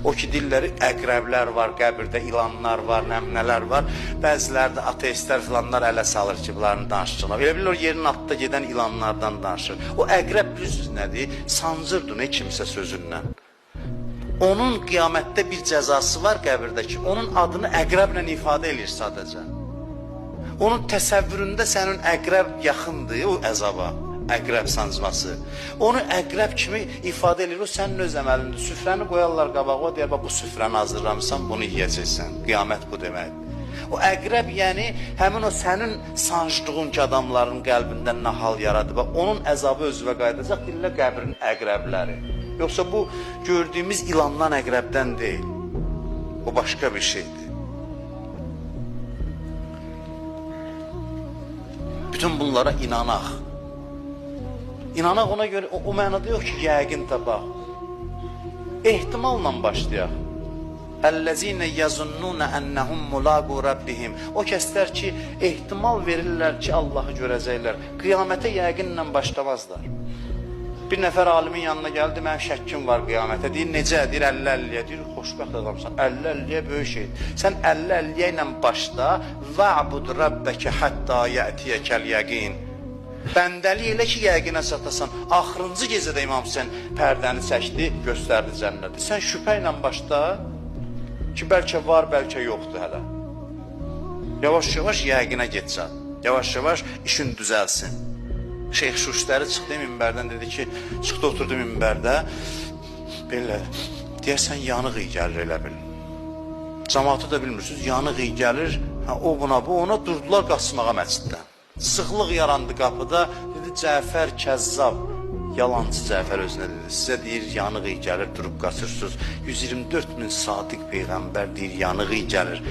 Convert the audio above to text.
O ki, dilləri əqrəblər var, qəbirdə ilanlar var, nəmnələr var. Bəziləri də ateistlər filanlar ələ salır ki, bunların danışıqlar. Elə bilir, o yerin altında gedən ilanlardan danışır. O əqrəb bilirsiniz nədir? Sancırdır ne kimsə sözündən. Onun qiyamətdə bir cəzası var qəbirdəki. Onun adını əqrəblə ifadə edir sadəcə. Onun təsəvvüründə sənin əqrəb yaxındır o əzaba. Əqrəb sancması. Onu əqrəb kimi ifadə edir. O sənin öz əməlində. Süfrəni qoyarlar qabağa. O deyər, bu süfrəni hazırlamısan, bunu yiyəcəksən. Qiyamət bu deməkdir. O əqrəb, yəni həmin o sənin sancdığın ki, adamların qəlbindən nahal yaradır. Onun əzabı özünə qayıdacaq, dillə qəbrin əqrəbləri. Yoxsa bu gördüyümüz ilandan əqrəbdən deyil. O başqa bir şeydir. Bütün bunlara inanaq. İnanaq ona görə, o mənada yox ki, yəqin tapaq. Ehtimalla başlayaq. Əl-ləzinə yəzunnunə ənəhum mulaqu Rabbihim. O kəslər ki, ehtimal verirlər ki, Allahı görəcəklər. Qiyamətə yəqinlə başlamazlar. Bir nəfər alimin yanına gəldi, mənim şəkkim var qiyamətə. Deyir, necə? Deyir, 50-50-yə. Deyir, xoşbəxt adamsan. 50-50-yə böyük şeydir. Sən 50-50-yə ilə başla. Va'bud rabbəkə həttə yətiyəkəl yəqin. Bəndəli elə ki, yəqinə çatasan. Axırıncı gecədə İmam Hüseyin pərdəni çəkdi, göstərdi cənnəti. Sən şübhə ilə başla ki, bəlkə var, bəlkə yoxdur hələ. Yavaş-yavaş yəqinə getsən. Yavaş-yavaş işin düzəlsin. Şeyx Şuşləri çıxdı minbərdən, dedi ki, çıxdı oturdu minbərdə. Belə, deyərsən yanıq iyi gəlir elə bil. Cəmaatı da bilmirsiniz, yanıq iyi gəlir. O buna, bu ona durdular qaçmağa məsciddən. Sıxlıq yarandı qapıda, dedi Cəfər Kəzzab, yalancı Cəfər özünə dedi, sizə deyir yanıq iyi gəlir, durub qaçırsınız, 124 min sadiq Peyğəmbər deyir yanıq iyi gəlir.